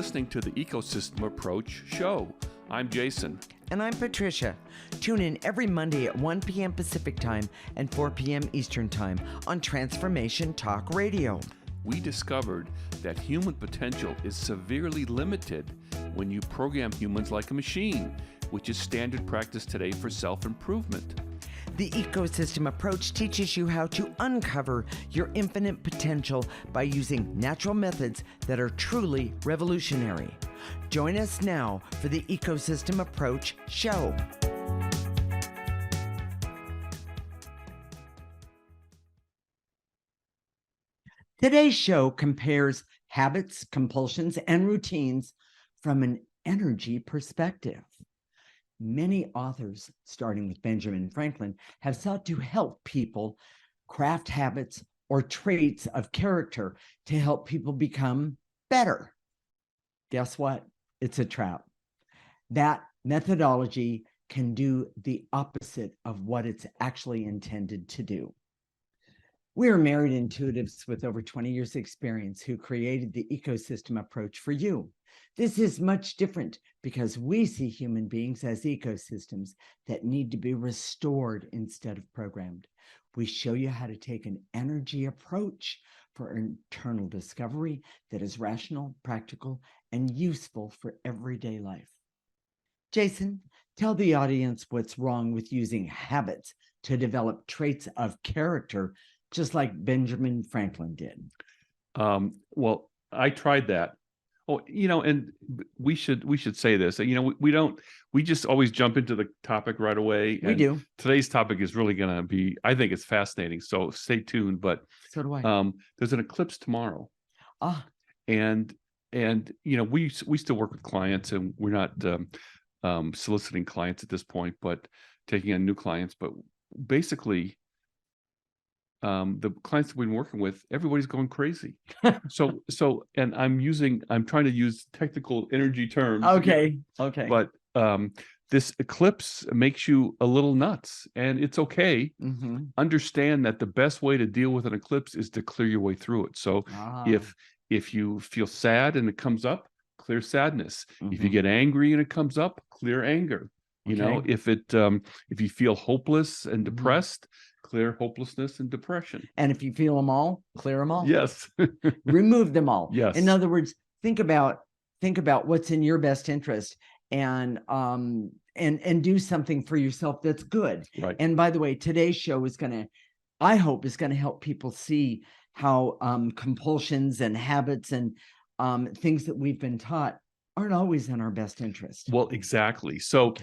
listening to the Ecosystem Approach show. I'm Jason. And I'm Patricia. Tune in every Monday at 1 p.m. Pacific Time and 4 p.m. Eastern Time on Transformation Talk Radio. We discovered that human potential is severely limited when you program humans like a machine, which is standard practice today for self-improvement. The Ecosystem Approach teaches you how to uncover your infinite potential by using natural methods that are truly revolutionary. Join us now for the Ecosystem Approach show. Today's show compares habits, compulsions, and routines from an energy perspective. Many authors, starting with Benjamin Franklin, have sought to help people craft habits or traits of character to help people become better. Guess what? It's a trap. That methodology can do the opposite of what it's actually intended to do. We are married intuitives with over 20 years experience who created the Ecosystem Approach for you. This is much different because we see human beings as ecosystems that need to be restored instead of programmed. We show you how to take an energy approach for internal discovery that is rational, practical, and useful for everyday life. Jason, tell the audience what's wrong with using habits to develop traits of character, just like Benjamin Franklin did. Well, I tried that. Oh, and we should say this. We just always jump into the topic right away. We do. Today's topic is really going to be, I think it's fascinating. So stay tuned. But so do I. There's an eclipse tomorrow. And we still work with clients, and we're not soliciting clients at this point, but taking on new clients. But basically, the clients that we've been working with, everybody's going crazy. And I'm trying to use technical energy terms. Okay. But this eclipse makes you a little nuts, and it's okay. Mm-hmm. Understand that the best way to deal with an eclipse is to clear your way through it. So if you feel sad and it comes up, clear sadness. Mm-hmm. If you get angry and it comes up, clear anger. If you feel hopeless and depressed, clear hopelessness and depression. And if you feel them all, clear them all. Yes. Remove them all. Yes. In other words, think about what's in your best interest and do something for yourself that's good. Right. And by the way, today's show is I hope is going to help people see how compulsions and habits and things that we've been taught aren't always in our best interest. Well, exactly. So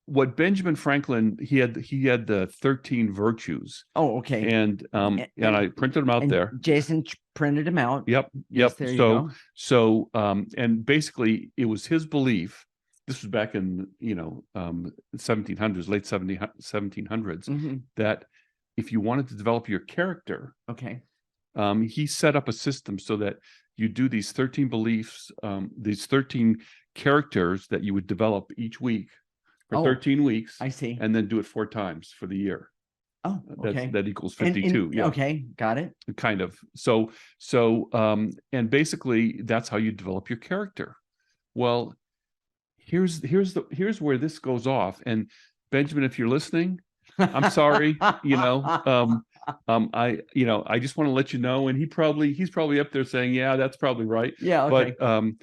what Benjamin Franklin, he had the 13 virtues. Oh, okay. And I printed them out there. Jason printed them out. Yep. Yes, there you go. So and basically it was his belief. This was back in 1700s, late 1700s, mm-hmm. that if you wanted to develop your character, okay, he set up a system so that you do these 13 beliefs, these 13 characters that you would develop each week for 13 weeks. I see. And then do it 4 times for the year. Oh, okay. That equals 52. Yeah. Okay, got it. Kind of. So, and basically that's how you develop your character. Well, here's where this goes off. And Benjamin, if you're listening, I'm sorry. I just want to let you know. And he's probably up there saying, yeah, that's probably right. Yeah. Okay. But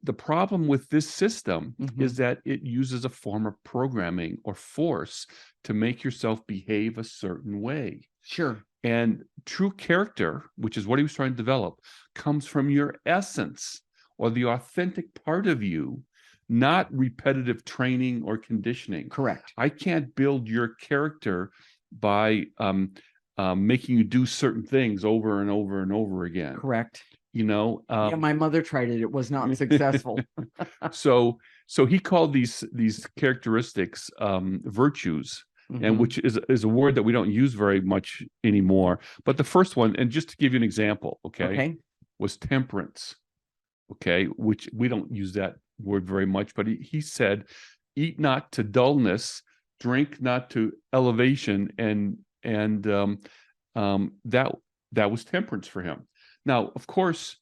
the problem with this system mm-hmm. is that it uses a form of programming or force to make yourself behave a certain way. Sure. And true character, which is what he was trying to develop, comes from your essence or the authentic part of you, not repetitive training or conditioning. Correct. I can't build your character by making you do certain things over and over and over again. Correct. Yeah, my mother tried it. It was not successful. So he called these characteristics virtues, mm-hmm. and which is a word that we don't use very much anymore. But the first one, and just to give you an example, okay, was temperance. Okay, which we don't use that word very much, but he said, "Eat not to dullness, drink not to elevation," and that was temperance for him. Now, of course,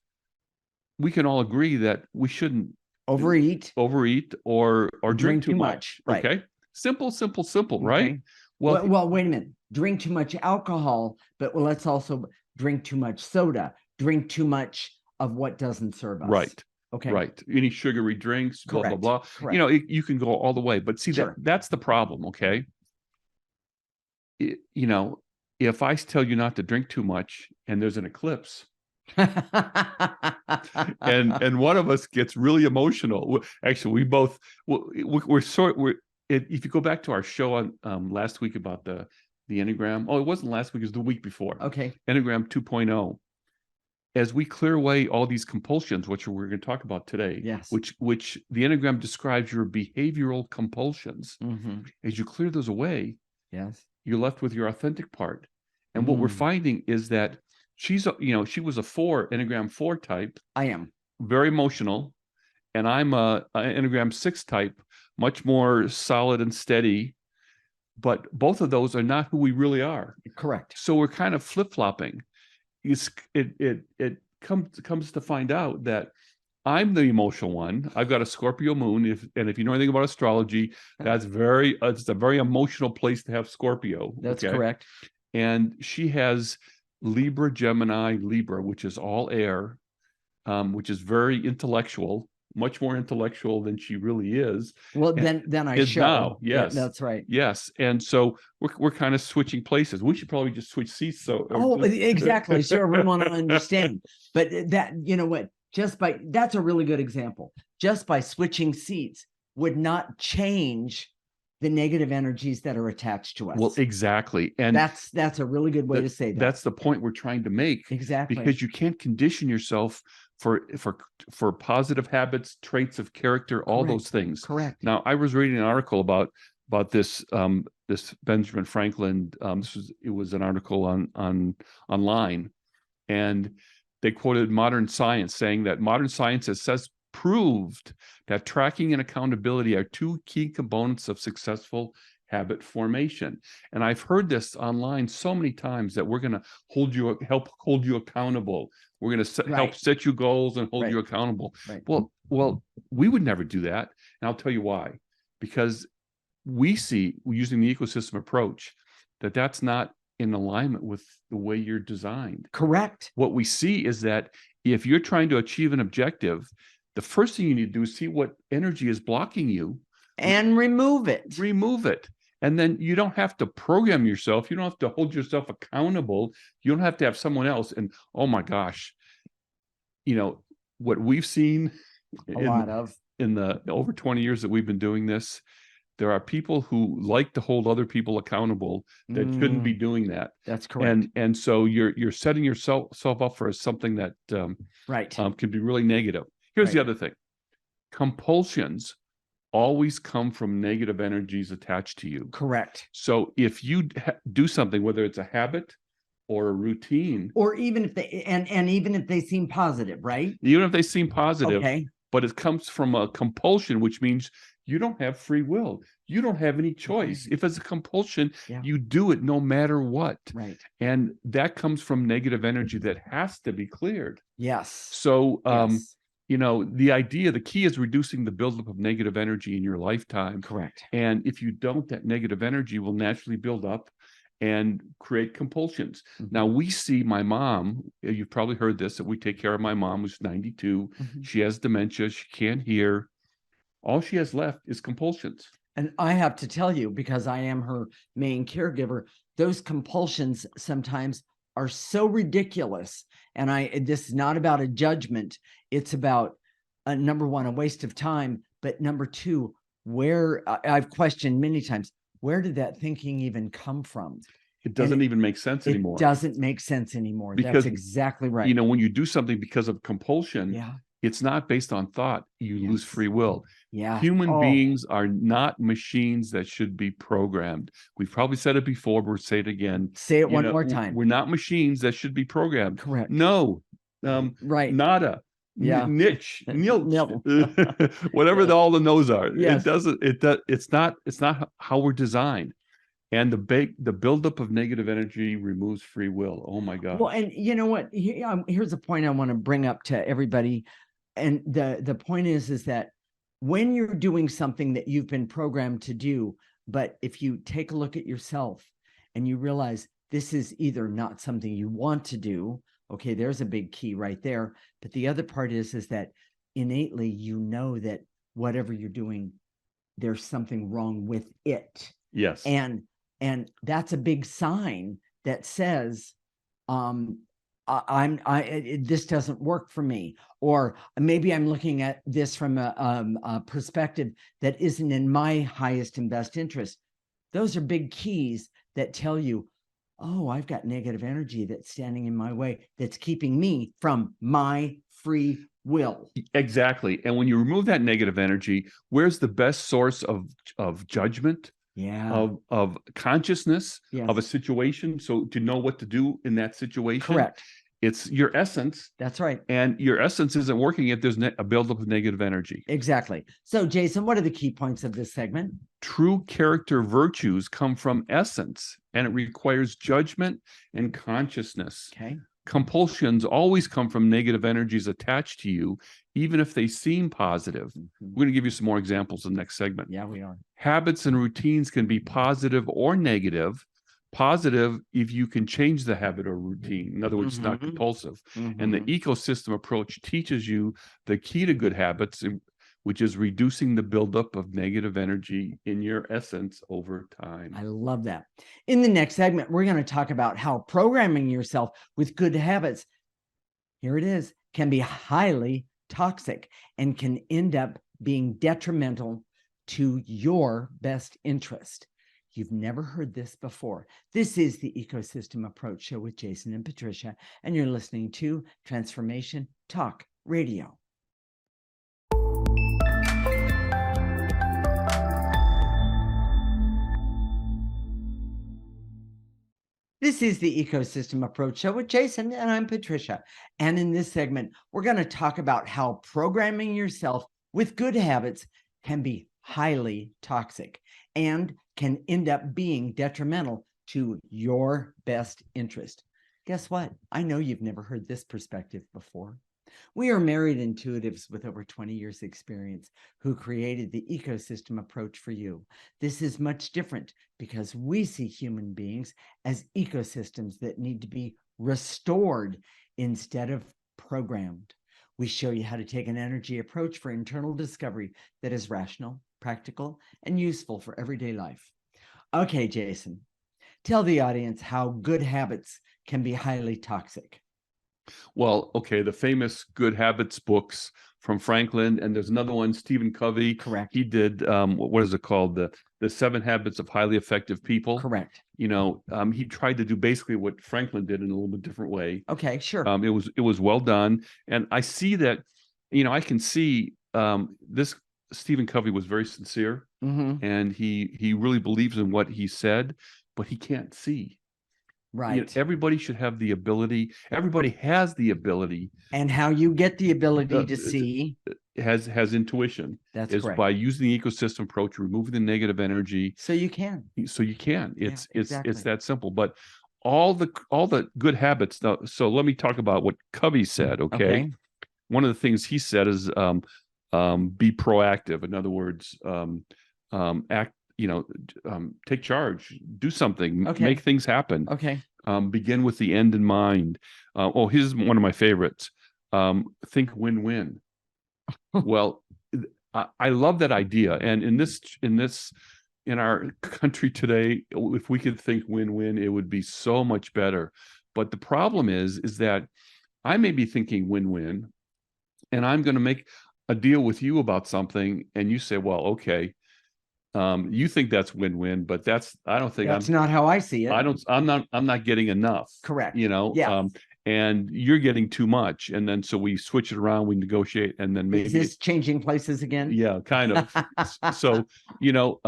we can all agree that we shouldn't Overeat, overeat or drink too much. right? Okay. Simple, right? Okay. Well, Well, wait a minute. Drink too much alcohol, but let's also drink too much soda. Drink too much of what doesn't serve us. right. Okay. Right. Any sugary drinks, blah, blah, Correct. blah. Correct. You know, you can go all the way. But see, Sure. that's the problem. Okay. You know, if I tell you not to drink too much and there's an eclipse, and one of us gets really emotional. Actually, we both we're if you go back to our show on last week about the Enneagram. Oh, it wasn't last week, it was the week before. Okay. Enneagram 2.0. As we clear away all these compulsions, which we're going to talk about today, Yes. which the Enneagram describes your behavioral compulsions. Mm-hmm. As you clear those away, Yes, you're left with your authentic part. And what we're finding is that she was a 4, Enneagram 4 type. I am. Very emotional. And I'm a Enneagram 6 type, much more solid and steady. But both of those are not who we really are. Correct. So we're kind of flip-flopping. It comes to find out that I'm the emotional one. I've got a Scorpio moon. If you know anything about astrology, that's it's a very emotional place to have Scorpio. That's correct. And she has Libra, Gemini, Libra, which is all air, which is very intellectual, much more intellectual than she really is. Well, then I show. Now, yes, yeah, that's right. Yes, and so we're kind of switching places. We should probably just switch seats. So Exactly. So everyone will understand. But that, you know what? That's a really good example. Just by switching seats would not change the negative energies that are attached to us. Well, exactly. And that's a really good way to say that. That's the point we're trying to make. Exactly. Because you can't condition yourself for positive habits, traits of character, all those things. Correct. Now, I was reading an article about this this Benjamin Franklin. It was an article on online, and they quoted modern science, saying that modern science has proved that tracking and accountability are 2 key components of successful habit formation. And I've heard this online so many times that we're going to help hold you accountable. We're going to help set you goals and hold you accountable. Right. Well, we would never do that. And I'll tell you why. Because we see, using the ecosystem approach, that's not in alignment with the way you're designed. Correct. What we see is that if you're trying to achieve an objective, the first thing you need to do is see what energy is blocking you and remove it. And then you don't have to program yourself. You don't have to hold yourself accountable. You don't have to have someone else. And oh my gosh, what we've seen in the over 20 years that we've been doing this, there are people who like to hold other people accountable that shouldn't be doing that. That's correct. And so you're setting yourself up for something that can be really negative. Here's the other thing. Compulsions always come from negative energies attached to you. Correct. So if you do something, whether it's a habit or a routine, or even if they even if they seem positive, right? Even if they seem positive, but it comes from a compulsion, which means you don't have free will. You don't have any choice. If it's a compulsion, you do it no matter what. Right. And that comes from negative energy that has to be cleared. Yes. So, the key is reducing the buildup of negative energy in your lifetime. Correct. And if you don't, that negative energy will naturally build up and create compulsions. Now, we see my mom, you've probably heard this, that we take care of my mom, who's 92. She has dementia. She can't hear. All she has left is compulsions. And I have to tell you, because I am her main caregiver, those compulsions sometimes are so ridiculous. And this is not about a judgment. It's about number one, a waste of time. But number two, where I've questioned many times, where did that thinking even come from? It doesn't even make sense anymore. It doesn't make sense anymore. Because, that's exactly right. When you do something because of compulsion, it's not based on thought. You lose free will. Yeah. Human beings are not machines that should be programmed. We've probably said it before, but we'll say it again. Say it one more time. We're not machines that should be programmed. Correct. No. Right. Nada. Niche. Nil. Whatever all the no's are. Yes. It's not how we're designed. And the buildup of negative energy removes free will. Oh my God. Well, and you know what? Here's a point I want to bring up to everybody. and the point is that when you're doing something that you've been programmed to do, but if you take a look at yourself and you realize this is either not something you want to do, okay, there's a big key right there. But the other part is that innately you know that whatever you're doing, there's something wrong with it. Yes. And that's a big sign that says, this doesn't work for me, or maybe I'm looking at this from a perspective that isn't in my highest and best interest. Those are big keys that tell you, oh, I've got negative energy that's standing in my way, that's keeping me from my free will. Exactly. And when you remove that negative energy, where's the best source of judgment? Yeah. Of consciousness, Yes. of a situation. So to know what to do in that situation. Correct. It's your essence. That's right. And your essence isn't working if there's a buildup of negative energy. Exactly. So, Jason, what are the key points of this segment? True character virtues come from essence, and it requires judgment and consciousness. Okay. Compulsions always come from negative energies attached to you, even if they seem positive. We're going to give you some more examples in the next segment. Yeah, we are. Habits and routines can be positive or negative. Positive if you can change the habit or routine. In other words, it's not compulsive. And the ecosystem approach teaches you the key to good habits, which is reducing the buildup of negative energy in your essence over time. I love that. In the next segment, we're going to talk about how programming yourself with good habits, here it is, can be highly toxic and can end up being detrimental to your best interest. You've never heard this before. This is the Ecosystem Approach Show with Jason and Patricia, and you're listening to Transformation Talk Radio. This is the Ecosystem Approach Show with Jason, and I'm Patricia. And in this segment, we're going to talk about how programming yourself with good habits can be highly toxic and can end up being detrimental to your best interest. Guess what? I know you've never heard this perspective before. We are married intuitives with over 20 years experience who created the Ecosystem Approach for you. This is much different because we see human beings as ecosystems that need to be restored instead of programmed. We show you how to take an energy approach for internal discovery that is rational, practical, and useful for everyday life. Okay, Jason, tell the audience how good habits can be highly toxic. Well, okay, the famous Good Habits books from Franklin, and there's another one, Stephen Covey. Correct. He did, what is it called? The 7 Habits of Highly Effective People. Correct. You know, he tried to do basically what Franklin did in a little bit different way. Okay, sure. It was well done. And I see that, you know, I can see this Stephen Covey was very sincere, and he really believes in what he said, but he can't see. Right. You know, everybody should have the ability. Everybody has the ability. And how you get the ability to see has intuition. That's is correct. By using the ecosystem approach, removing the negative energy. So you can. So you can. It's exactly. it's that simple. But all the good habits. Now, so let me talk about what Covey said. Okay. One of the things he said is be proactive. In other words, act. You know, take charge, do something, make things happen. Okay. Begin with the end in mind. Here's one of my favorites. Think win-win. Well, I love that idea. And in our country today, if we could think win-win, it would be so much better. But the problem is that I may be thinking win-win, and I'm going to make a deal with you about something, and you say, well, okay. You think that's win-win, but I don't think that's not how I see it. I'm not getting enough. Correct. You know, and you're getting too much. And then so we switch it around, we negotiate, and then maybe is this changing places again? Yeah, kind of. So, you know,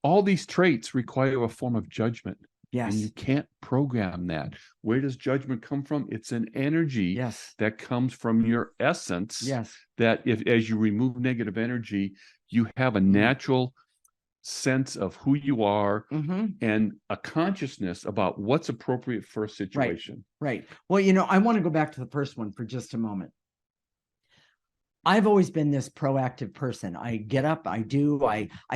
all these traits require a form of judgment. Yes. And you can't program that. Where does judgment come from? It's an energy that comes from your essence. Yes. That as you remove negative energy, you have a natural sense of who you are and a consciousness about what's appropriate for a situation. Right. Well, you know, I want to go back to the first one for just a moment. I've always been this proactive person. I get up, I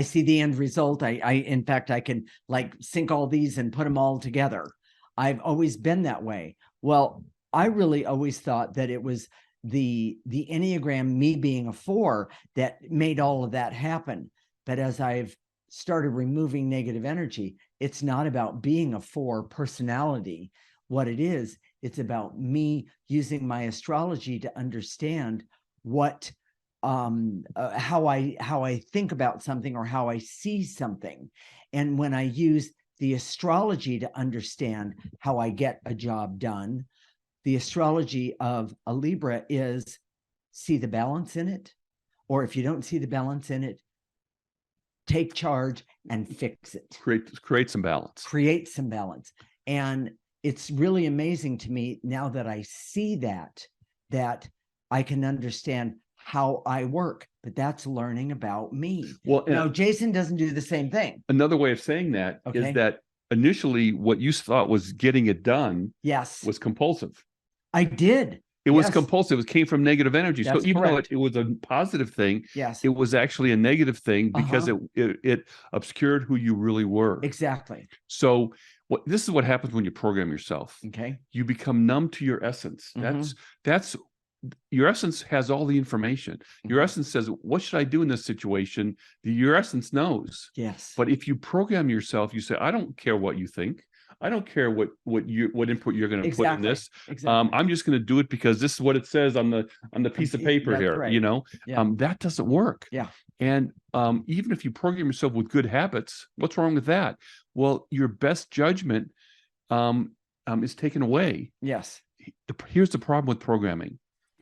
see the end result. In fact, I can like sync all these and put them all together. I've always been that way. Well, I really always thought that it was the Enneagram, me being a 4, that made all of that happen. But as I've started removing negative energy, it's not about being a 4 personality. What it is, it's about me using my astrology to understand what how I think about something or how I see something. And when I use the astrology to understand how I get a job done, the astrology of a Libra is see the balance in it, or if you don't see the balance in it, take charge and fix it. Create some balance. Create some balance. And it's really amazing to me now that I see that I can understand how I work, but that's learning about me. Well, now Jason doesn't do the same thing. Another way of saying that is that initially what you thought was getting it done was compulsive. I did. It was compulsive. It came from negative energy. That's so even correct. though it was a positive thing, yes, it was actually a negative thing because it obscured who you really were. Exactly. So this is what happens when you program yourself. Okay. You become numb to your essence. That's your essence has all the information. Your essence says, what should I do in this situation? Your essence knows. Yes. But if you program yourself, you say, I don't care what you think. I don't care what input you're going to put in this. I'm just going to do it because this is what it says on the piece of paper here. Right. You know, that doesn't work. Yeah. And even if you program yourself with good habits, what's wrong with that? Well, your best judgment is taken away. Yes. Here's the problem with programming.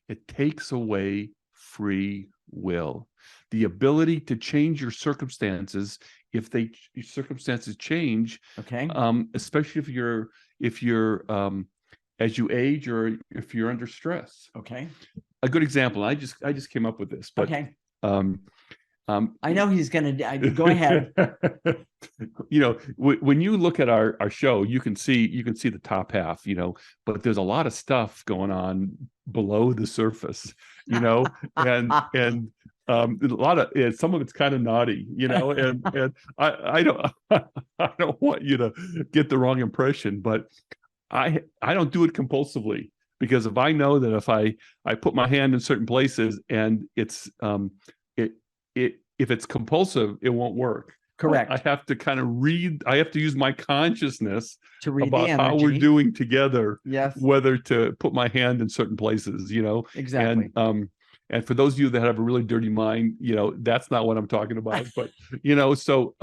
It takes away free will, the ability to change your circumstances if your circumstances change. Okay. Especially if you're as you age or if you're under stress. Okay. A good example. I just came up with this, but I know he's going to go ahead. You know, when you look at our show, you can see the top half, you know, but there's a lot of stuff going on below the surface, you know, and a lot of some of it's kind of naughty, you know, and I don't want you to get the wrong impression, but I don't do it compulsively, because if I know that if I put my hand in certain places and it's if it's compulsive, it won't work. Correct. I have to kind of I have to use my consciousness to read about how we're doing together. Yes. Whether to put my hand in certain places, you know. Exactly. And for those of you that have a really dirty mind, you know, that's not what I'm talking about. But you know, so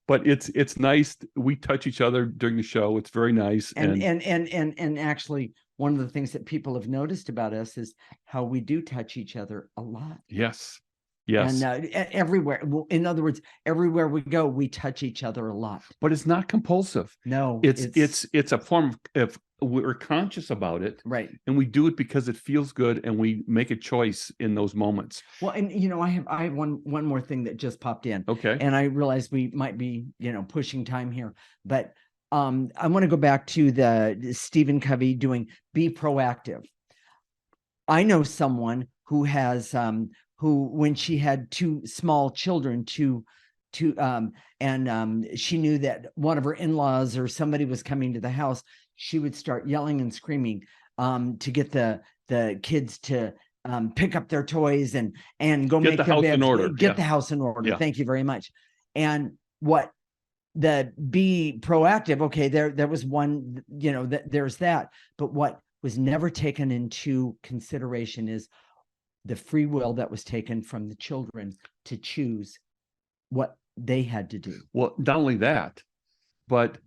but it's nice. We touch each other during the show. It's very nice. And actually, one of the things that people have noticed about us is how we do touch each other a lot. Yes. Yes. And everywhere. In other words, everywhere we go, we touch each other a lot. But it's not compulsive. No. It's a form of we're conscious about it. Right. And we do it because it feels good and we make a choice in those moments. Well, and you know, I have one more thing that just popped in. Okay. And I realize we might be, you know, pushing time here, but I want to go back to the Stephen Covey doing be proactive. I know someone who has who, when she had 2 small children, she knew that one of her in-laws or somebody was coming to the house, she would start yelling and screaming to get the kids to pick up their toys and go get make the their house beds, in order. get the house in order. Yeah. Thank you very much. And what the be proactive, okay, there was one, you know, there's that, but what was never taken into consideration is the free will that was taken from the children to choose what they had to do. Well, not only that, but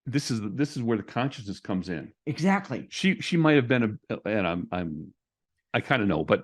this is where the consciousness comes in. Exactly. She might have been and I kind of know, but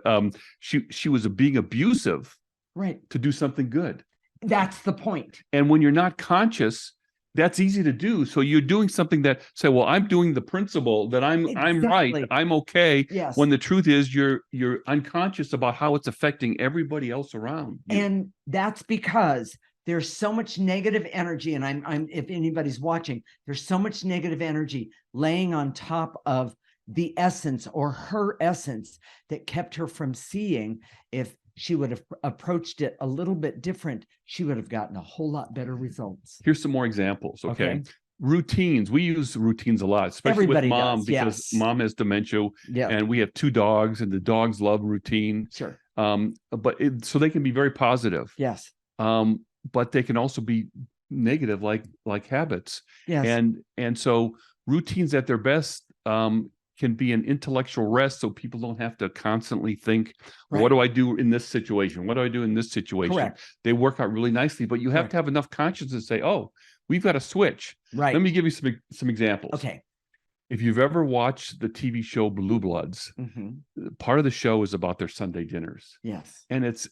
she was being abusive, right, to do something good. That's the point. And when you're not conscious, that's easy to do. So you're doing something that say, well, I'm doing the principle that I'm right, I'm okay. Yes. When the truth is you're unconscious about how it's affecting everybody else around you. And that's because there's so much negative energy. And I'm if anybody's watching, there's so much negative energy laying on top of the essence or her essence that kept her from seeing. If she would have approached it a little bit different, she would have gotten a whole lot better results. Here's some more examples. Okay. Okay. Routines. We use routines a lot, especially Everybody with mom, does, because yes. mom has dementia Yeah, and we have 2 dogs and the dogs love routine. sure. So they can be very positive. Yes. But they can also be negative, like habits. Yes. And so routines at their best can be an intellectual rest, so people don't have to constantly think, Right. what do I do in this situation? What do I do in this situation? Correct. They work out really nicely, but you have Correct. to have enough consciousness to say, oh, we've got to switch. Right. Let me give you some examples. Okay. If you've ever watched the TV show Blue Bloods, part of the show is about their Sunday dinners. Yes. And it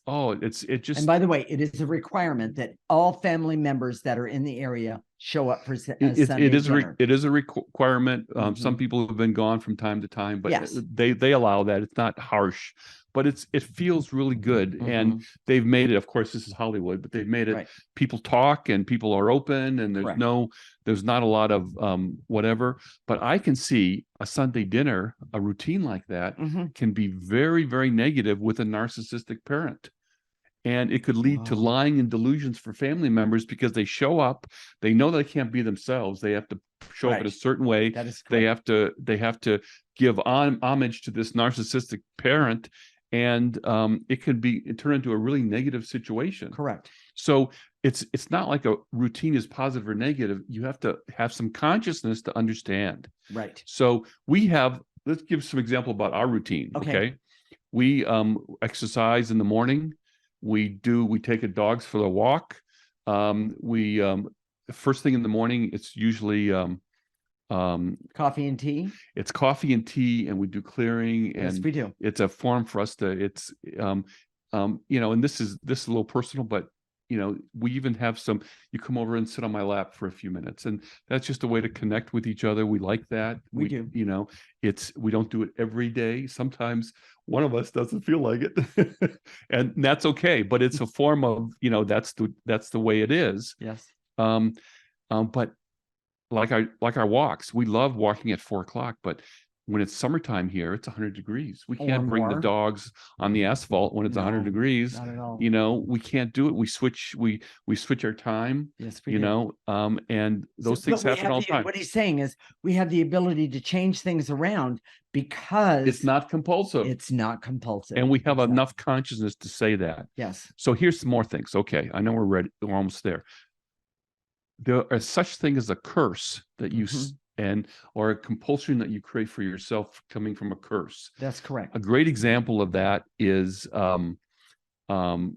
just. And by the way, it is a requirement that all family members that are in the area show up for Sunday dinner. It is a requirement. Some people have been gone from time to time, but Yes. they allow that. It's not harsh, but it feels really good. And they've made it, of course, this is Hollywood, but they've made it, people talk and people are open, and there's not a lot of whatever. But I can see a Sunday dinner, a routine like that can be very, very negative with a narcissistic parent. And it could lead to lying and delusions for family members, because they show up, they know they can't be themselves. They have to show up in a certain way. That is correct. They have to give homage to this narcissistic parent, and it could turn into a really negative situation. Correct. So it's not like a routine is positive or negative. You have to have some consciousness to understand. Right. So let's give some example about our routine. Okay. We exercise in the morning. We take a dogs for the walk. First thing in the morning, it's usually coffee and tea. It's coffee and tea, and we do clearing. And yes, we do. It's a form for us to. And this is a little personal, but we even have you come over and sit on my lap for a few minutes, and that's just a way to connect with each other. We like that. We do. We don't do it every day. Sometimes one of us doesn't feel like it, and that's okay. But it's a form of, that's the way it is. Yes. But like our walks, we love walking at 4:00, but when it's summertime here, it's 100 degrees. We can't bring the dogs on the asphalt when it's 100 degrees. Not at all. We can't do it. We switch our time. Yes, we do. And those things happen all the time. What he's saying is we have the ability to change things around because it's not compulsive. It's not compulsive. And we have enough consciousness to say that. Yes. So here's some more things. Okay, I know we're ready. We're almost there. There is such thing as a curse that you or a compulsion that you create for yourself coming from a curse. That's correct. A great example of that is Gone with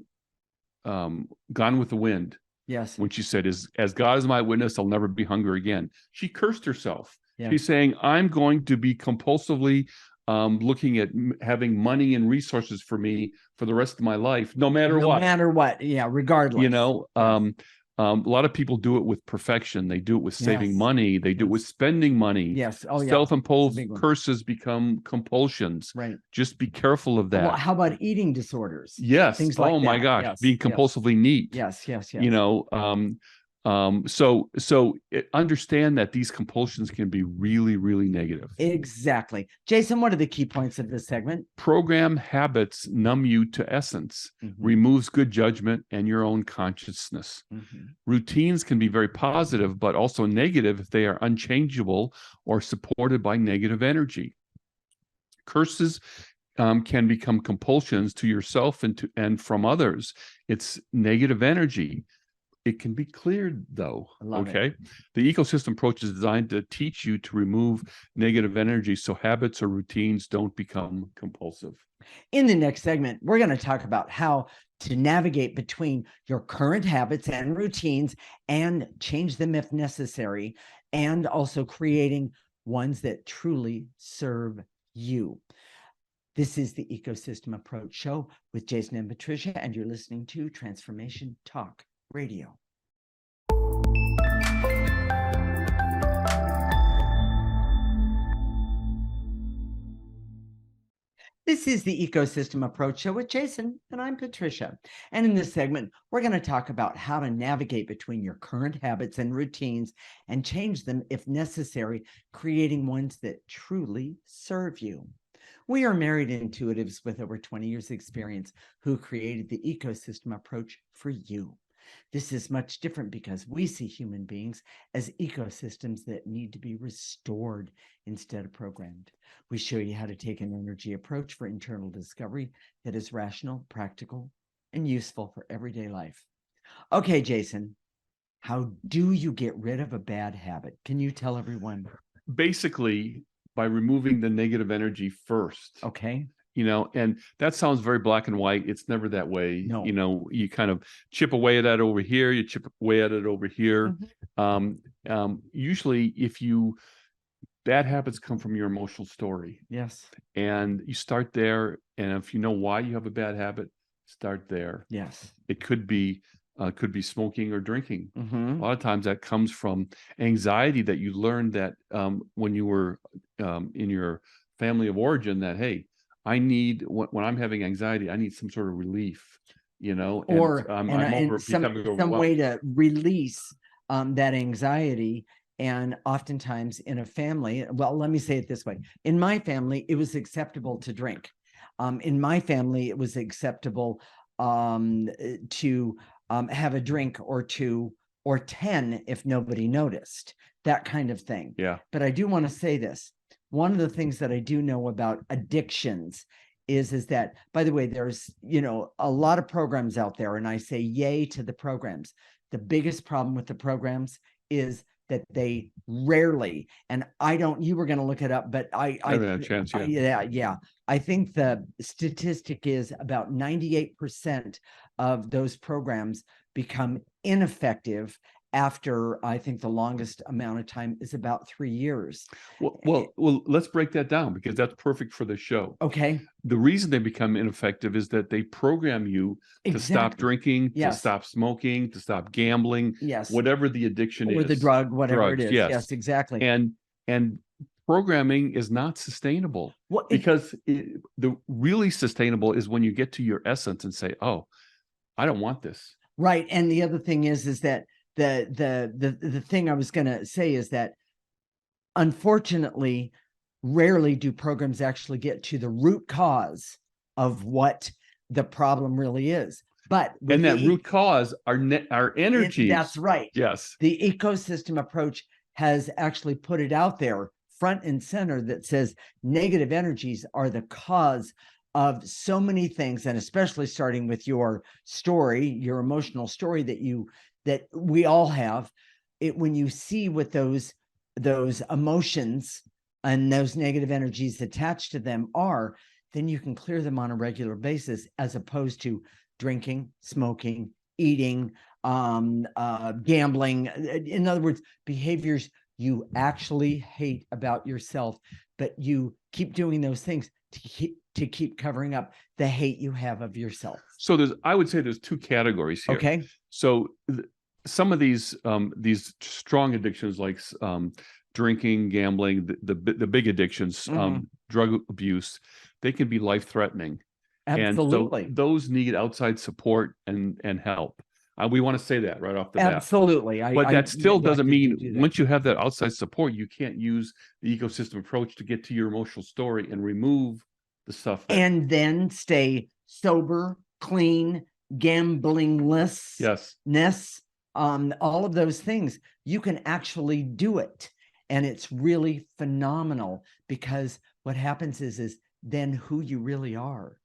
the Wind. Yes. When she said, as God is my witness, I'll never be hungry again. She cursed herself. Yeah. She's saying, I'm going to be compulsively looking at having money and resources for me for the rest of my life, no matter what. No matter what. Yeah, regardless. A lot of people do it with perfection. They do it with saving money. They do it with spending money. Yes. Self-imposed curses become compulsions. Right. Just be careful of that. Well, how about eating disorders? Yes. Things like my gosh. Being compulsively neat. Yes. Understand that these compulsions can be really, really negative. Exactly. Jason, what are the key points of this segment? Program habits numb you to essence, removes good judgment and your own consciousness. Routines can be very positive, but also negative if they are unchangeable or supported by negative energy. Curses can become compulsions to yourself and from others. It's negative energy. It can be cleared, though. Okay. The ecosystem approach is designed to teach you to remove negative energy so habits or routines don't become compulsive. In the next segment, we're going to talk about how to navigate between your current habits and routines and change them if necessary, and also creating ones that truly serve you. This is the Ecosystem Approach Show with Jason and Patricia, and you're listening to Transformation Talk Radio. This is the Ecosystem Approach Show with Jason, and I'm Patricia. And in this segment, we're going to talk about how to navigate between your current habits and routines and change them if necessary, creating ones that truly serve you. We are married intuitives with over 20 years' experience who created the ecosystem approach for you. This is much different because we see human beings as ecosystems that need to be restored instead of programmed. We show you how to take an energy approach for internal discovery that is rational, practical, and useful for everyday life. Okay, Jason, how do you get rid of a bad habit? Can you tell everyone? Basically, by removing the negative energy first. Okay. And that sounds very black and white. It's never that way. No. You kind of chip away at that over here, you chip away at it over here. Usually bad habits come from your emotional story. Yes. And you start there. And if you know why you have a bad habit, start there. Yes. It could be smoking or drinking. Mm-hmm. A lot of times that comes from anxiety that you learned that when you were in your family of origin, that, hey, I need, when I'm having anxiety, I need some sort of relief, or some way to release that anxiety. And oftentimes in a family, well, let me say it this way. In my family, it was acceptable to drink. In my family, it was acceptable to have a drink or two or 10 if nobody noticed, that kind of thing. Yeah. But I do want to say this. One of the things that I do know about addictions is that, by the way, there's, a lot of programs out there, and I say yay to the programs. The biggest problem with the programs is that they rarely, and you were going to look it up, but I haven't had a chance yet. Yeah. I think the statistic is about 98% of those programs become ineffective after, I think the longest amount of time is about 3 years. Well, let's break that down because that's perfect for the show. Okay. The reason they become ineffective is that they program you to stop drinking, to stop smoking, to stop gambling, whatever the addiction is. Or the drug, whatever it is. Yes, exactly. And programming is not sustainable because the really sustainable is when you get to your essence and say, oh, I don't want this. Right. And the other thing is that the thing I was going to say is that unfortunately, rarely do programs actually get to the root cause of what the problem really is. But that root cause are energies. That's right. Yes. The ecosystem approach has actually put it out there front and center that says negative energies are the cause of so many things, and especially starting with your story, your emotional story that we all have. When you see what those emotions and those negative energies attached to them are, then you can clear them on a regular basis, as opposed to drinking, smoking, eating, gambling. In other words, behaviors you actually hate about yourself, but you keep doing those things to keep covering up the hate you have of yourself. So I would say there's two categories here. Okay. So some of these strong addictions, like drinking, gambling, the big addictions, drug abuse, they can be life-threatening. Absolutely. And so those need outside support and help. We want to say that right off the bat. Absolutely. But that still doesn't mean once you have that outside support, you can't use the ecosystem approach to get to your emotional story and remove the stuff. And then stay sober, clean, gamblingless. Yes. All of those things. You can actually do it. And it's really phenomenal, because what happens is then who you really are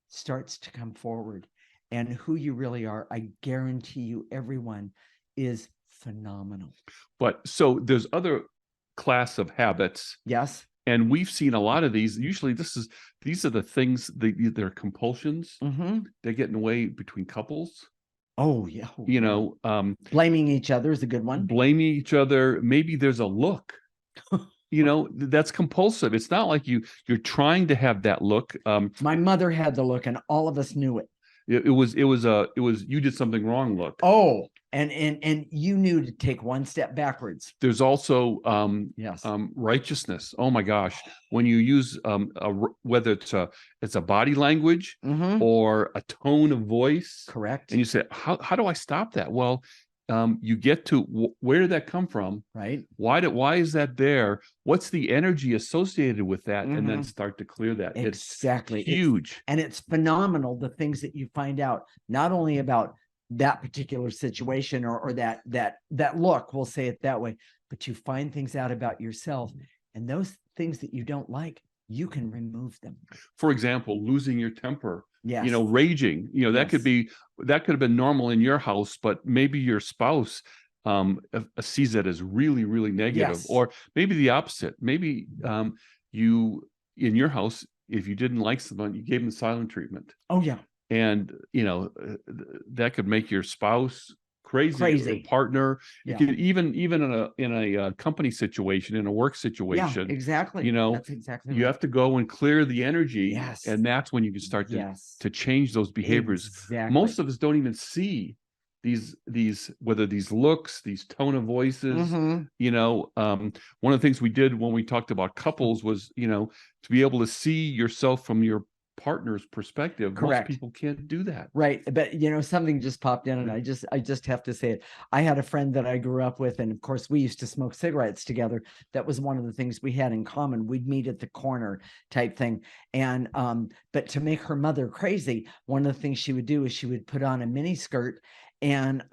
starts to come forward. And who you really are, I guarantee you, everyone, is phenomenal. But so there's other class of habits. Yes. And we've seen a lot of these. Usually these are the things, they're compulsions. They get in the way between couples. Oh, yeah. Blaming each other is a good one. Blaming each other. Maybe there's a look. That's compulsive. It's not like you're trying to have that look. My mother had the look, and all of us knew it. It was you did something wrong look. Oh, And you knew to take one step backwards. There's also Yes. righteousness. Oh my gosh, when you use whether it's a body language or a tone of voice, Correct. and you say, how do I stop that? Well, you get to where did that come from? Right. Why is that there? What's the energy associated with that? And then start to clear that. Exactly. It's huge. And it's phenomenal, the things that you find out, not only about that particular situation or that look, we'll say it that way, but you find things out about yourself, and those things that you don't like, you can remove them. For example, losing your temper. Yes. Raging, that could have been normal in your house, but maybe your spouse sees that as really, really negative. Yes. Or maybe the opposite. Maybe you, in your house, if you didn't like someone, you gave them the silent treatment. Oh yeah. And that could make your spouse crazy. Or partner. Yeah. It could even in a company situation, in a work situation. Yeah, exactly. That's exactly you right. have to go and clear the energy. Yes. And that's when you can start to change those behaviors. Exactly. Most of us don't even see these whether these looks, these tone of voices. One of the things we did when we talked about couples was to be able to see yourself from your partner's perspective. Correct. Most people can't do that. Right. But something just popped in, and I just have to say it. I had a friend that I grew up with, and of course we used to smoke cigarettes together. That was one of the things we had in common. We'd meet at the corner type thing. And but to make her mother crazy, one of the things she would do is she would put on a mini skirt and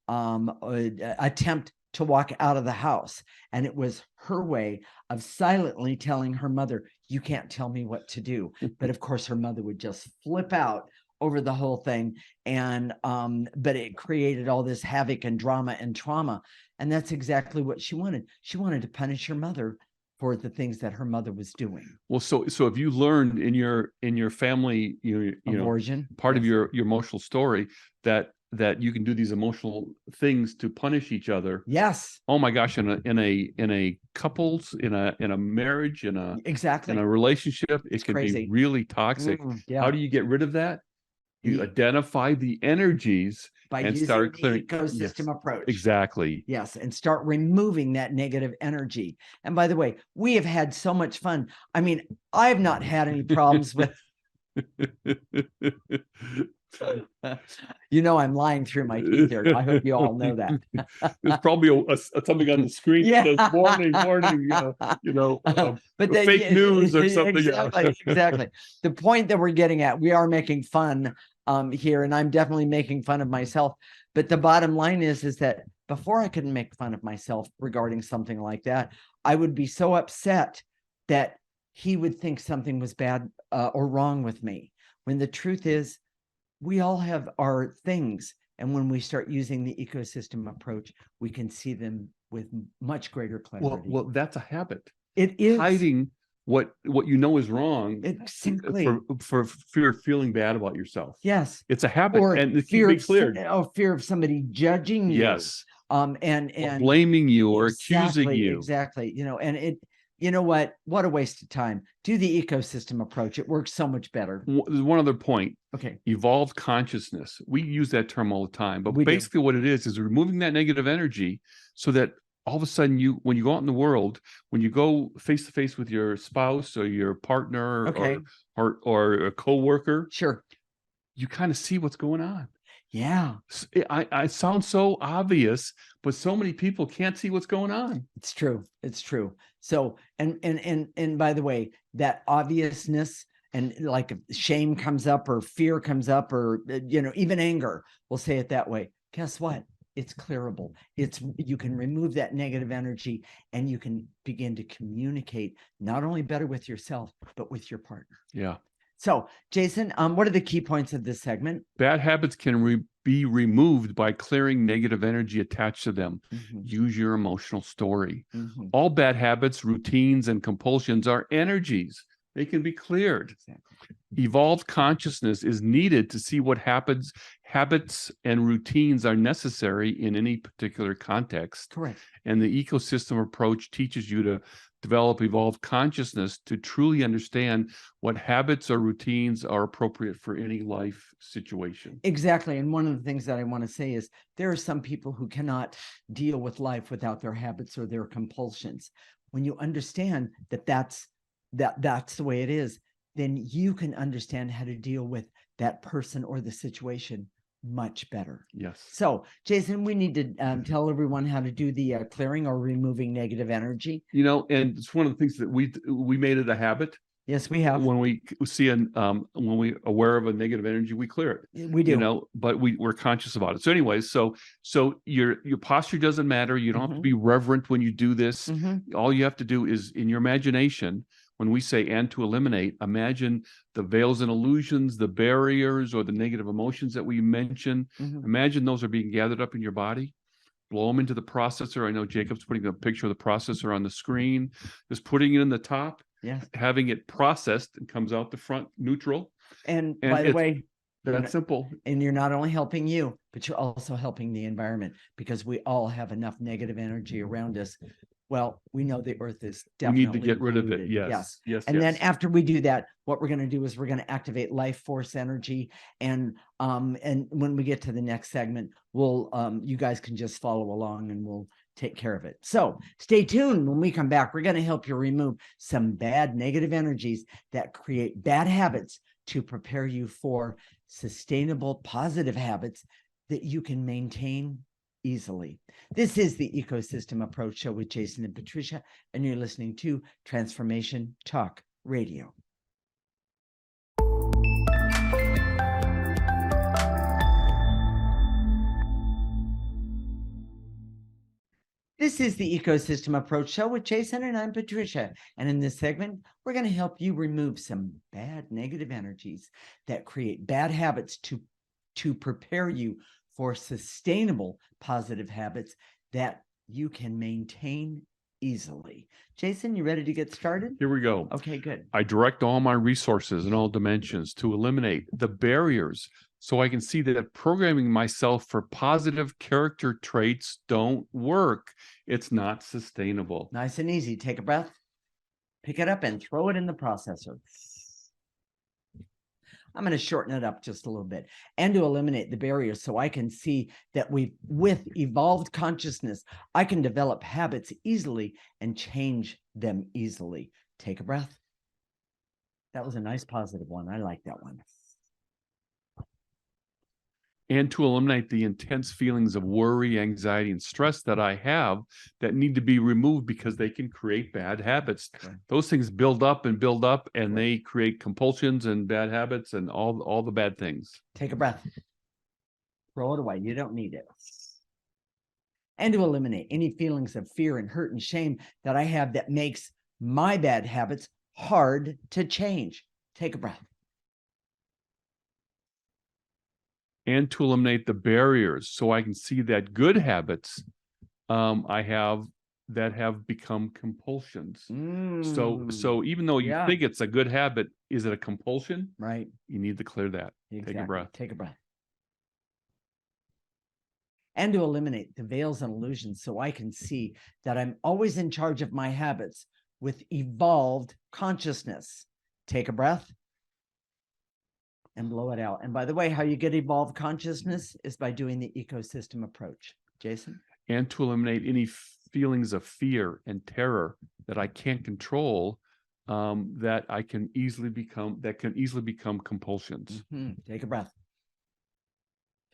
attempt to walk out of the house. And it was her way of silently telling her mother, you can't tell me what to do. But of course, her mother would just flip out over the whole thing. And but it created all this havoc and drama and trauma. And that's exactly what she wanted. She wanted to punish her mother for the things that her mother was doing. Well, so if you learned in your family, abortion, part of your emotional story that you can do these emotional things to punish each other. Yes. Oh my gosh, in a couples, in a marriage, in a relationship, it can be really toxic. Yeah. How do you get rid of that? You identify the energies and start clearing the ecosystem approach. Exactly. Yes, and start removing that negative energy. And by the way, we have had so much fun. I mean, I've not had any problems with I'm lying through my teeth here. I hope you all know that. There's probably something on the screen that says warning, but fake news or something. Exactly. The point that we're getting at, we are making fun here, and I'm definitely making fun of myself. But the bottom line is that before I could make fun of myself regarding something like that, I would be so upset that he would think something was bad or wrong with me. When the truth is, we all have our things. And when we start using the ecosystem approach, we can see them with much greater clarity. Well, that's a habit. It is hiding what is wrong. Exactly. For fear of feeling bad about yourself. Yes. It's a habit. Or and it fear can be cleared. Fear of somebody judging you. Yes. And or blaming you or accusing you. Exactly. And it, what a waste of time. Do the ecosystem approach. It works so much better. There's one other point. Okay. Evolved consciousness. We use that term all the time, but basically what it is removing that negative energy so that all of a sudden when you go out in the world, when you go face to face with your spouse or your partner or a coworker, sure, you kind of see what's going on. Yeah. I sound so obvious, but so many people can't see what's going on. It's true. It's true. So, and by the way, that obviousness and like shame comes up or fear comes up or, even anger, we'll say it that way. Guess what? It's clearable. You can remove that negative energy and you can begin to communicate not only better with yourself, but with your partner. Yeah. So, Jason, what are the key points of this segment? Bad habits can be removed by clearing negative energy attached to them. Use your emotional story. All bad habits, routines, and compulsions are energies. They can be cleared. Exactly. Evolved consciousness is needed to see what habits and routines are necessary in any particular context. Correct. And the ecosystem approach teaches you to develop evolved consciousness to truly understand what habits or routines are appropriate for any life situation. Exactly. And one of the things that I want to say is there are some people who cannot deal with life without their habits or their compulsions. When you understand that that's the way it is, then you can understand how to deal with that person or the situation much better. Yes. So, Jason, we need to tell everyone how to do the clearing or removing negative energy. You know, and it's one of the things that we made it a habit. Yes, we have. When we see when we're aware of a negative energy, we clear it. We do. You know, but we're conscious about it. So anyways, so your posture doesn't matter. You don't have to be reverent when you do this. All you have to do is in your imagination, when we say and to eliminate, imagine the veils and illusions, the barriers or the negative emotions that we mentioned. Imagine those are being gathered up in your body. Blow them into the processor. I know Jacob's putting a picture of the processor on the screen. Just putting it in the top. Yes. Having it processed and comes out the front neutral. And by the way, that's simple. And you're not only helping you, but you're also helping the environment, because we all have enough negative energy around us. Well, we know the earth is definitely. We need to get rid of it. Yes. And then after we do that, what we're going to do is we're going to activate life force energy. And when we get to the next segment, we'll you guys can just follow along and we'll take care of it. So stay tuned. When we come back, we're going to help you remove some bad negative energies that create bad habits to prepare you for sustainable positive habits that you can maintain easily. This is the Ecosystem Approach Show with Jason and Patricia, and you're listening to Transformation Talk Radio. This is the Ecosystem Approach Show with Jason, and I'm Patricia. And in this segment, we're going to help you remove some bad negative energies that create bad habits to prepare you for sustainable positive habits that you can maintain easily. Jason, you ready to get started? Here we go. Okay, good. I direct all my resources in all dimensions to eliminate the barriers so I can see that programming myself for positive character traits don't work. It's not sustainable. Nice and easy. Take a breath, pick it up, and throw it in the processor. I'm going to shorten it up just a little bit, and to eliminate the barriers so I can see that with evolved consciousness, I can develop habits easily and change them easily. Take a breath. That was a nice positive one. I like that one. And to eliminate the intense feelings of worry, anxiety, and stress that I have that need to be removed because they can create bad habits. Right. Those things build up, and they create compulsions and bad habits and all the bad things. Take a breath. Throw it away. You don't need it. And to eliminate any feelings of fear and hurt and shame that I have that makes my bad habits hard to change. Take a breath. And to eliminate the barriers so I can see that good habits I have that have become compulsions. So even though you think it's a good habit, is it a compulsion? Right. You need to clear that. Exactly. Take a breath. Take a breath. And to eliminate the veils and illusions so I can see that I'm always in charge of my habits with evolved consciousness. Take a breath. And blow it out. And by the way, how you get evolved consciousness is by doing the ecosystem approach. Jason? And to eliminate any feelings of fear and terror that I can't control, that can easily become compulsions. Take a breath.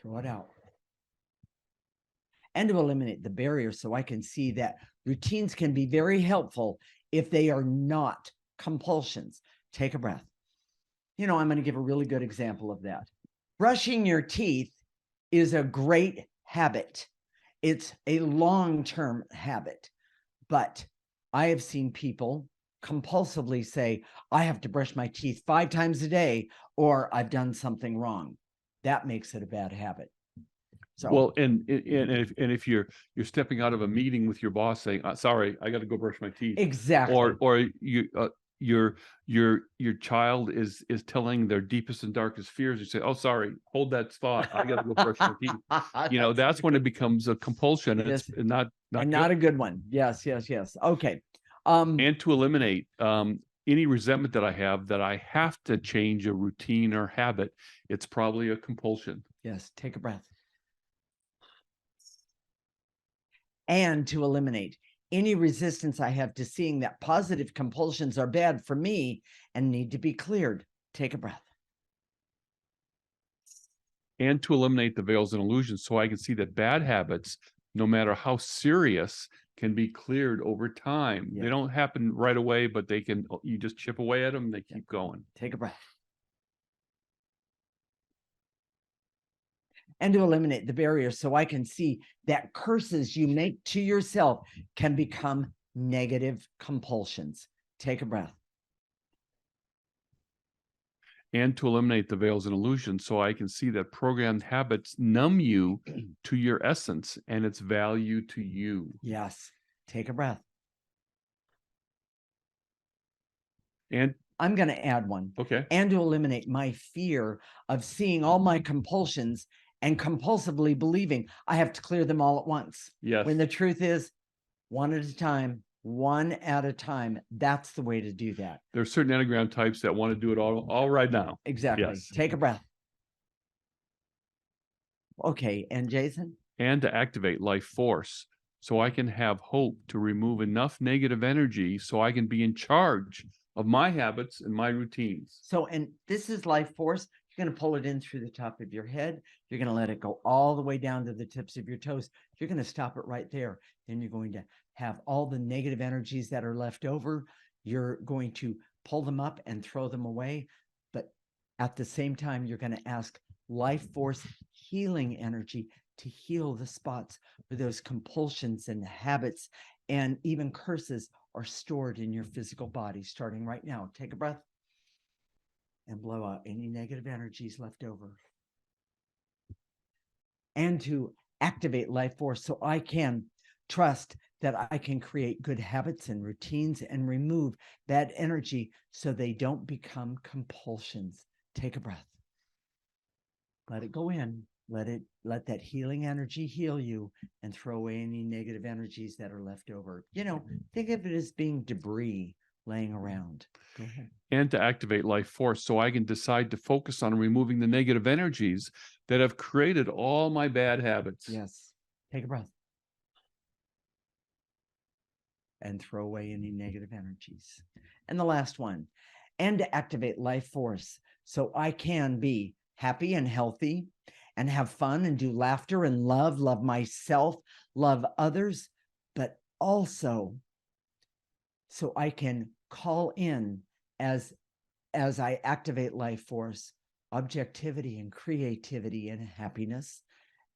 Throw it out. And to eliminate the barriers so I can see that routines can be very helpful if they are not compulsions. Take a breath. You know, I'm going to give a really good example of that. Brushing your teeth is a great habit. It's a long-term habit. But I have seen people compulsively say, I have to brush my teeth 5 times a day, or I've done something wrong. That makes it a bad habit. So, well, and if you're stepping out of a meeting with your boss saying, sorry, I got to go brush my teeth. Exactly. Or your child is telling their deepest and darkest fears. You say, oh, sorry, hold that thought. I got to go brush my teeth. You know, that's when it becomes a compulsion. Yes. It's not a good one. Yes. Okay. And to eliminate any resentment that I have to change a routine or habit. It's probably a compulsion. Yes, take a breath. And to eliminate any resistance I have to seeing that positive compulsions are bad for me and need to be cleared. Take a breath. And to eliminate the veils and illusions so I can see that bad habits, no matter how serious, can be cleared over time. Yeah. They don't happen right away, but they can, you just chip away at them, they keep going. Take a breath. And to eliminate the barriers so I can see that curses you make to yourself can become negative compulsions. Take a breath. And to eliminate the veils and illusions so I can see that programmed habits numb you to your essence and its value to you. Yes, take a breath. And I'm going to add one. okay. And to eliminate my fear of seeing all my compulsions and compulsively believing I have to clear them all at once. Yes. When the truth is, one at a time, one at a time. That's the way to do that. There are certain Enneagram types that want to do it all right now. Exactly. Yes. Take a breath. Okay. And Jason? And to activate life force so I can have hope to remove enough negative energy so I can be in charge of my habits and my routines. So, and this is life force. You're going to pull it in through the top of your head. You're going to let it go all the way down to the tips of your toes. You're going to stop it right there. Then you're going to have all the negative energies that are left over. You're going to pull them up and throw them away. But at the same time, you're going to ask life force healing energy to heal the spots where those compulsions and habits and even curses are stored in your physical body. Starting right now, take a breath and blow out any negative energies left over. And to activate life force so I can trust that I can create good habits and routines and remove bad energy so they don't become compulsions. Take a breath. Let it go in. Let that healing energy heal you and throw away any negative energies that are left over. You know, think of it as being debris laying around. Go ahead. And to activate life force so I can decide to focus on removing the negative energies that have created all my bad habits. Yes. Take a breath. And throw away any negative energies. And the last one, and to activate life force so I can be happy and healthy and have fun and do laughter and love myself, love others, but also so I can call in as I activate life force, objectivity and creativity and happiness,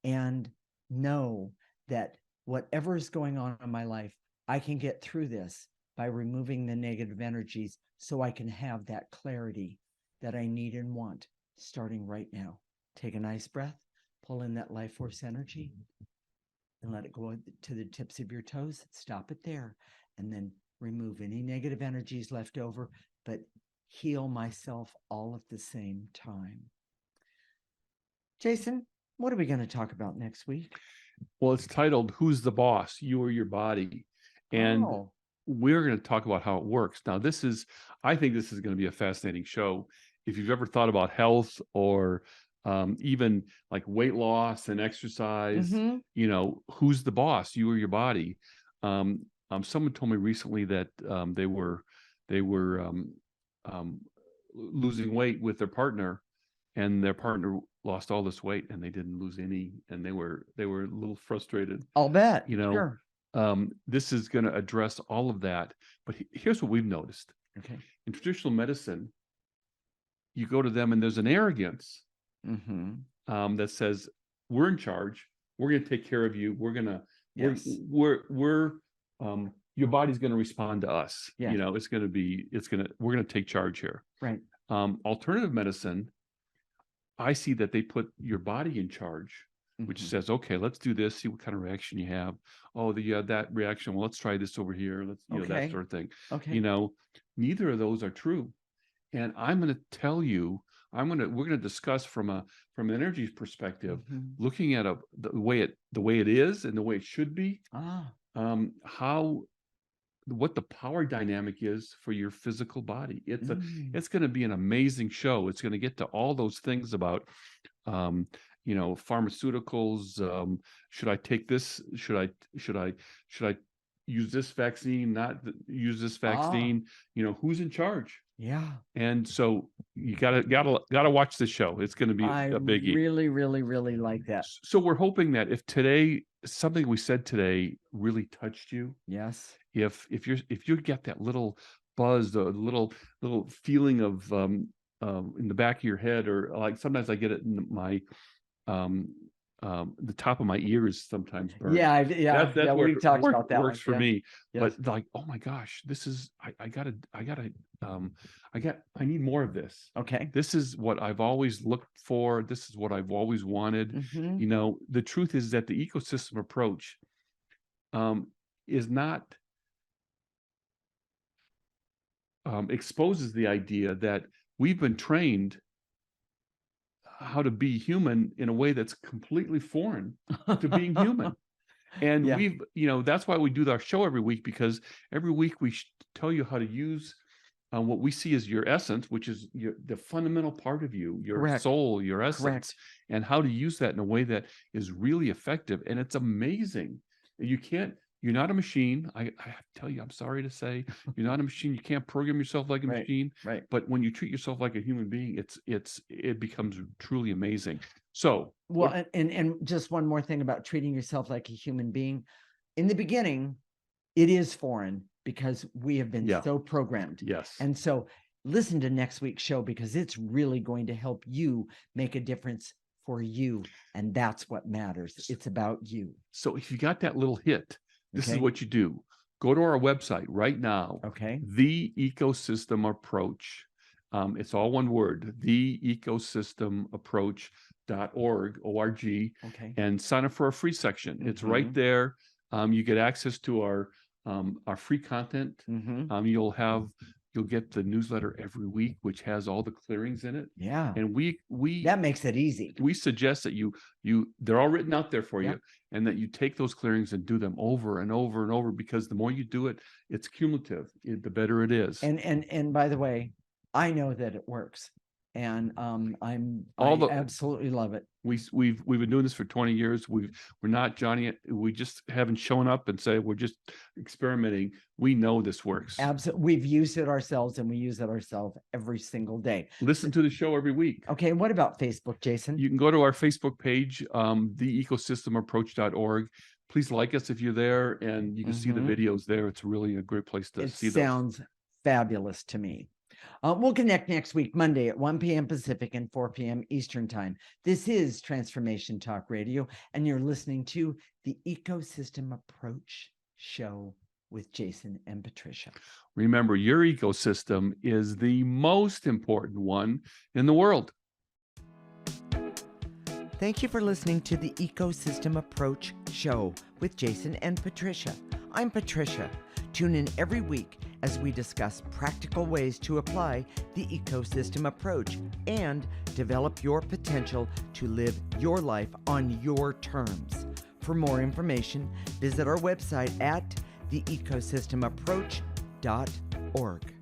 and know that whatever is going on in my life, I can get through this by removing the negative energies so I can have that clarity that I need and want starting right now. Take a nice breath, pull in that life force energy, and let it go to the tips of your toes. Stop it there, and then remove any negative energies left over, but heal myself all at the same time. Jason, what are we going to talk about next week? Well, it's titled Who's the Boss? You or Your Body. And we're going to talk about how it works. Now, I think this is going to be a fascinating show. If you've ever thought about health or even like weight loss and exercise, you know, who's the boss, you or your body? Someone told me recently that they were losing weight with their partner, and their partner lost all this weight and they didn't lose any, and they were a little frustrated. I'll bet. You know, sure. This is going to address all of that. But here's what we've noticed. Okay. In traditional medicine, you go to them and there's an arrogance that says, we're in charge. We're going to take care of you. We're going to, your body's going to respond to us. Yes. You know, we're going to take charge here. Right. Alternative medicine, I see that they put your body in charge, which says, okay, let's do this, see what kind of reaction you have. Oh, you had that reaction. Well, let's try this over here. Let's, you know, that sort of thing. Okay. You know, neither of those are true. And I'm going to tell you, we're going to discuss from an energy perspective, looking at the way it is and the way it should be, how what the power dynamic is for your physical body. Mm. It's going to be an amazing show. It's going to get to all those things about pharmaceuticals. Should I take this? Should I use this vaccine? Not use this vaccine? Who's in charge? Yeah. And so you gotta watch the show. It's going to be I a biggie. really, really, really like that. So we're hoping that if today something we said today really touched you, Yes. if you get that little buzz, the little feeling of in the back of your head, or like sometimes I get it in my the top of my ears sometimes burn. Yeah. That's We what talked about that. works for me. Yes. But like, oh my gosh, this is I need more of this. Okay. This is what I've always looked for. This is what I've always wanted. Mhm. The truth is that the ecosystem approach is not exposes the idea that we've been trained how to be human in a way that's completely foreign to being human. And Yeah. that's why we do our show every week, because every week we tell you how to use what we see as your essence, which is the fundamental part of you, your Correct. soul, your essence, Correct. and how to use that in a way that is really effective. And it's amazing. You're not a machine. I have to tell you, I'm sorry to say, you're not a machine. You can't program yourself like a Right. machine. Right. But when you treat yourself like a human being, it becomes truly amazing. So, Well, and just one more thing about treating yourself like a human being. In the beginning, it is foreign because we have been so programmed. yes. And so listen to next week's show, because it's really going to help you make a difference for you. And that's what matters. It's about you. So if you got that little hit, this is Okay. what you do. Go to our website right now. Okay. The Ecosystem Approach. It's all one word, theecosystemapproach.org, O-R-G, Okay. and sign up for a free section. It's right there. You get access to our free content. You'll get the newsletter every week, which has all the clearings in it. Yeah. And we that makes it easy. We suggest that they're all written out there for Yeah. you, and that you take those clearings and do them over and over and over, because the more you do it, it's cumulative. The better it is. And by the way, I know that it works. And I absolutely love it. We've been doing this for 20 years. We're not Johnny. We just haven't shown up and say we're just experimenting. We know this works. Absolutely. We've used it ourselves, and we use it ourselves every single day. Listen to the show every week. Okay. What about Facebook, Jason? You can go to our Facebook page, theecosystemapproach.org. Please like us if you're there, and you can see the videos there. It's really a great place to see those. It sounds fabulous to me. We'll connect next week, Monday at 1 p.m. Pacific and 4 p.m. Eastern Time. This is Transformation Talk Radio, and you're listening to the Ecosystem Approach Show with Jason and Patricia. Remember, your ecosystem is the most important one in the world. Thank you for listening to the Ecosystem Approach Show with Jason and Patricia. I'm Patricia. Tune in every week as we discuss practical ways to apply the ecosystem approach and develop your potential to live your life on your terms. For more information, visit our website at theecosystemapproach.org.